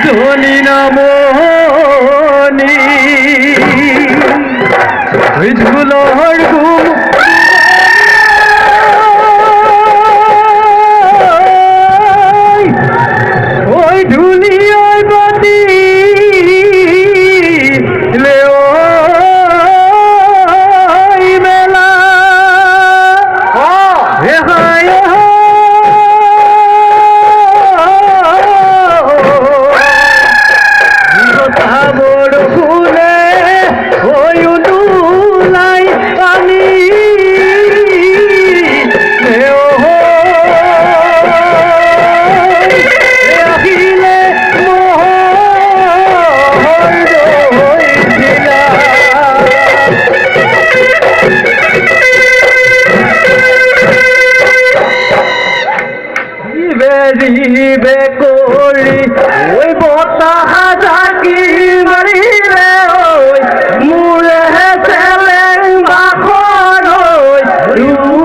ধনি নামনি ওই ধুলোর ঘুম ওই ধুলি ওই বাতি মেলা বড় ফুলে ওই উদুলাই আমি আহিলে বেরিবে করি ওই বতাহ জাকি মারিলে ওই মুড়ে ছেলে বাখন ওই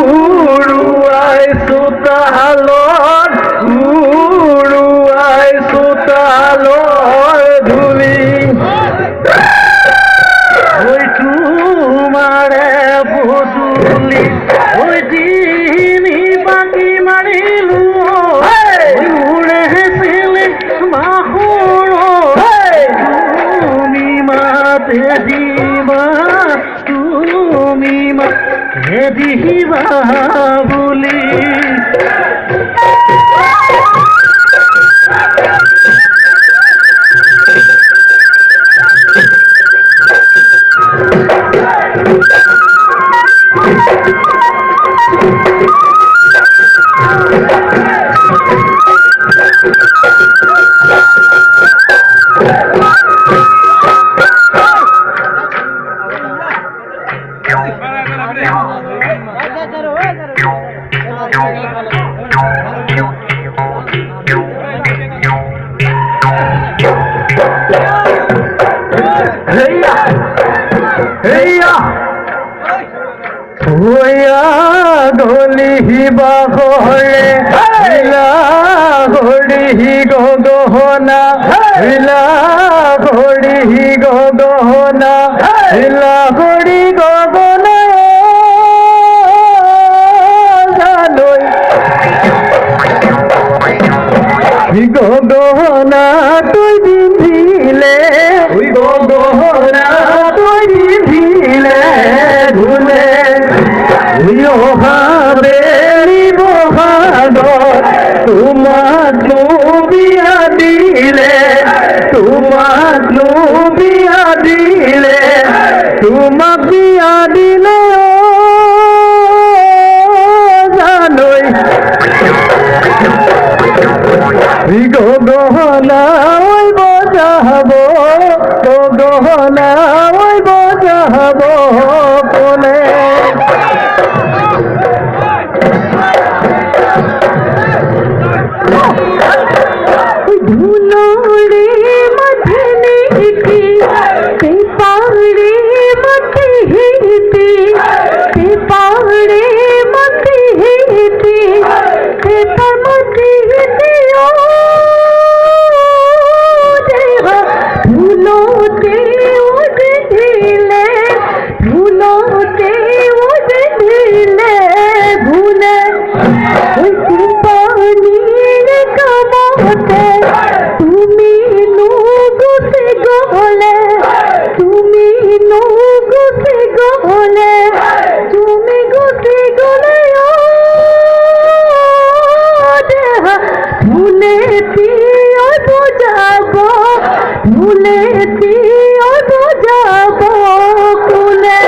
উড়ুয়াই সুতালর উড়ুয়াই সুতালর ধুলি ওই তোমারে বদুলি ওই দিনি বাকি মারিলু উড়ে ছেলে বাহন তুমি মাতে দিবা তুমি মাতে দিবা বলি গলি বাহলে ঘড়ি গহনা ঘড়ি গহনা ঘড়ি গগনা জানই গহনা তুই দিলে ওই গহনা তুই দিলে ভুলে তোমার বিয়া দিলে তোমার বিয়া দিলে তোমার বিয়া দিলে জানই গহনা ওই বজাবো গহনা ওই বজাবো কোনে ধুলোড়ে মাঠে নেতি পাহাড়ে মাঠে হেতে পাহাড়ে মাঠে হেতে তার মধ্যে হেতে ও দেবা ধুলোতে উঠে দিলে ধুলোতে উঠে দিলে ভুলে ওই পানির কামতে তুমি নুগুতে গহলে তুমি নুগুতে গহলে তুমি গুতে গলে বেটি ওই বোঝাবো কোলে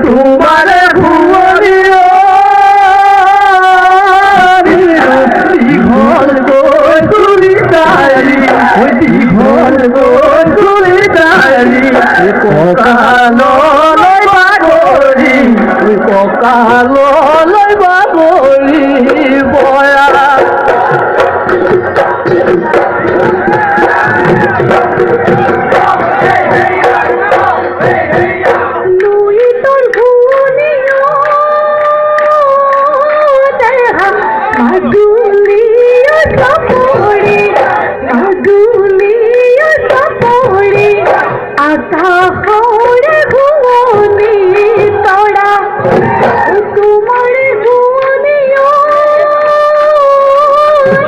তোমার ভুবনী ঘর তুলি তারি ঘর তুলি তারি ককালো লইবা গরি ককালো লইবা গরি বয়া নুই তোর ভুবনিও দেহা মাদুলিও সপড়ি মাদুলিও সপড়ি আকা হরে ভুবনি তোরা তোমার ভুবনিও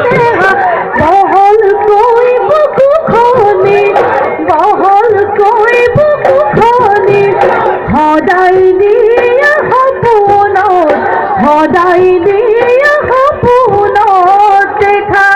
দেহা বহল কইব কুখনি বহল কইব কুখনি হদাই দিয়া হপুন হদাই দিয়া হপুন দেখা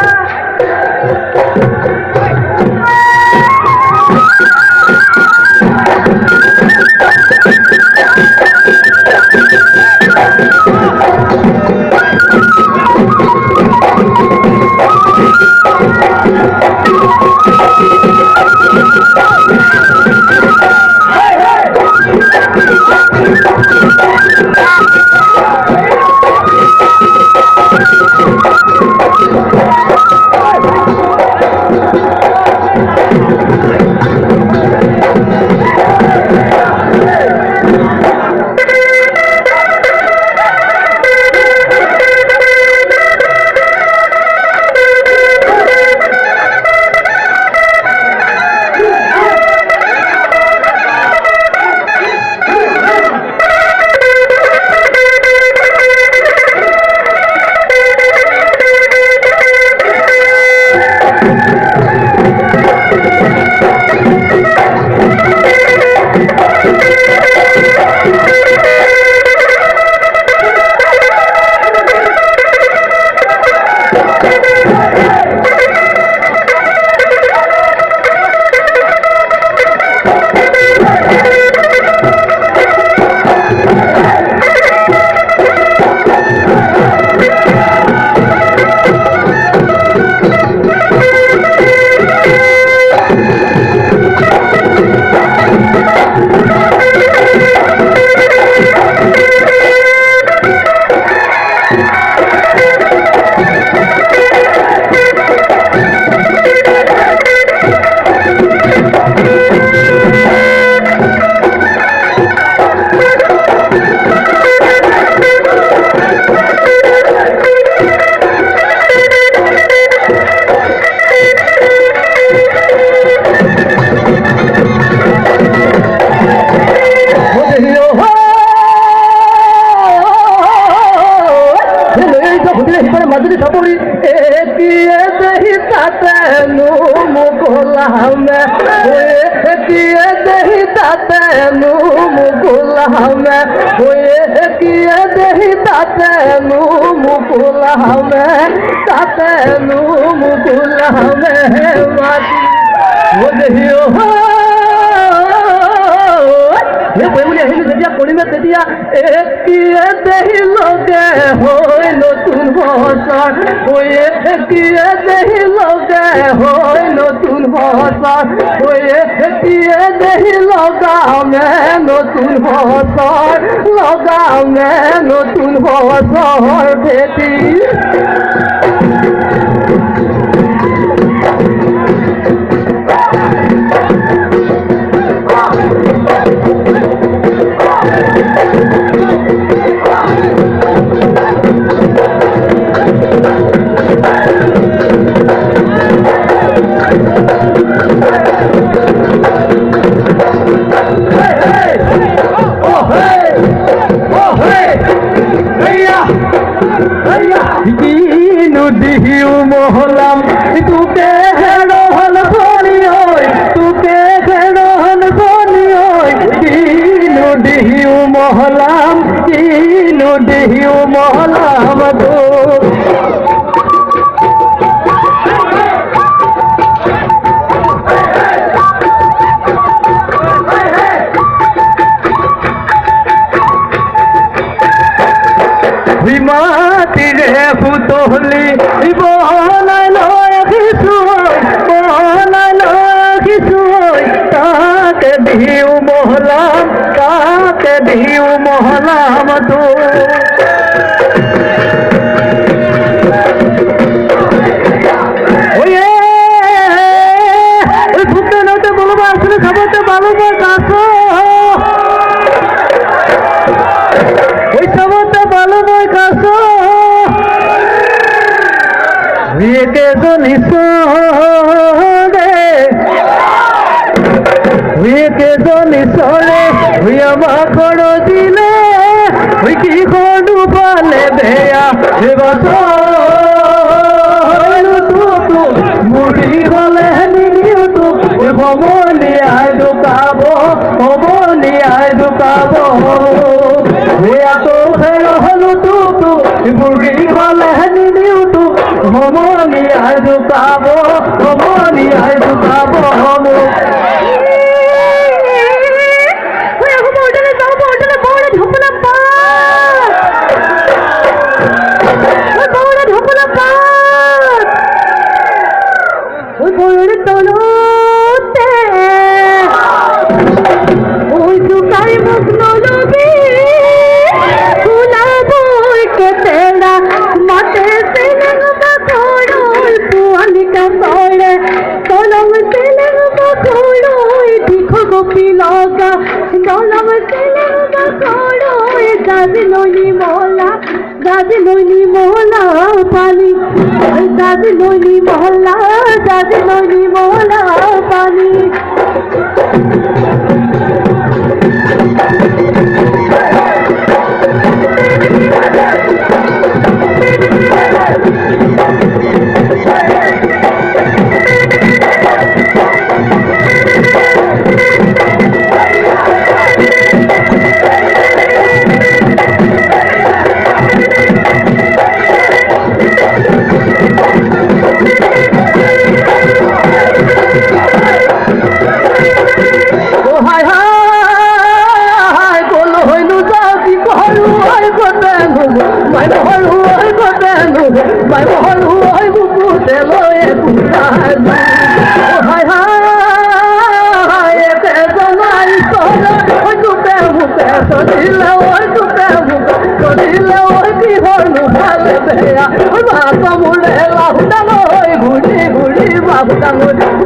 मदरी सबरी एकिए दही तातेनु मुगुलामे एकिए दही तातेनु मुगुलामे एकिए दही तातेनु मुगुलामे मादी वो दहियो ये बोले हिल दिया कोड़ी में दिया एक किए दही लोगे होय नतुन बसर ओए किए दही लोगे होय नतुन बसर ओए किए दही लगा में नतुन बसर लगा में नतुन बसर बेटी দেহিও মহলাম তো মাটিরে পুতলি বনাই কিছু বনাই কিছু তাকে দিও মহলাম তাকে দিও মহলাম তো ওই ফুটতে নতে বলবো আসলে খাবারটা ভালো কাছো ওই খাবারটা ভালো বই কাছো কে জনিস কে জনিস রে আমার দিলে ওই কি খড়ু পালে দেয়া এবার মুড়ি হলে নিও তো ভবনি আয় ঢুকাবো ভবনি আয় ঢুকাবো তো ফের হলো তো মুড়ি হলে নিও তো ভবনি আয় ঢুকাবো ভবনি আয় ঢুকাবো দাদি নইনি মহলা পানি দাদি নইনি মহল্লা দাদি নইনি মহলা পানি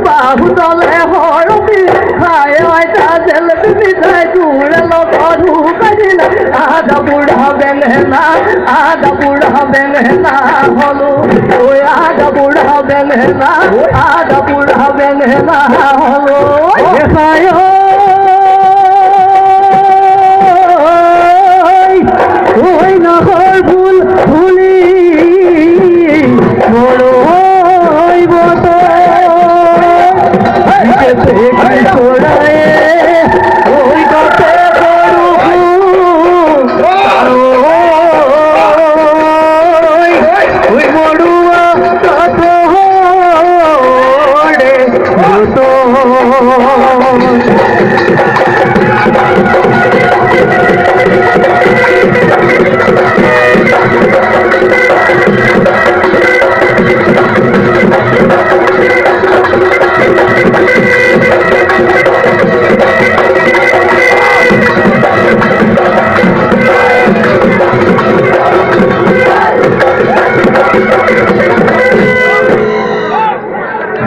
বাহু তলে হরবি খায় তেল মিঠাই চুড়ে লু কাজিল আদা বুড়া বেঙ্গনা হলো ওই আদা বুড়া বেঙ্গনা হলো খায় ওই নহর ভুল ভুলি বড় ওই কতে ওই মরুয়া কত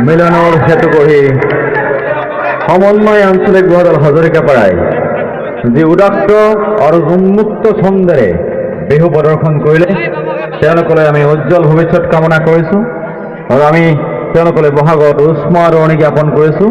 মিলনৰ হেতু কৰি সমন্বয় আঞ্চলিক বহদল হাজৰিকাপাৰাই যি উদাত্ত আৰু উন্মুক্ত ছন্দেৰে বিহু প্ৰদৰ্শন কৰিলে তেওঁলোকলৈ আমি উজ্জ্বল ভৱিষ্যত কামনা কৰিছোঁ আৰু আমি তেওঁলোকলৈ বহাগত উষ্ম আদৰণি জ্ঞাপন কৰিছোঁ।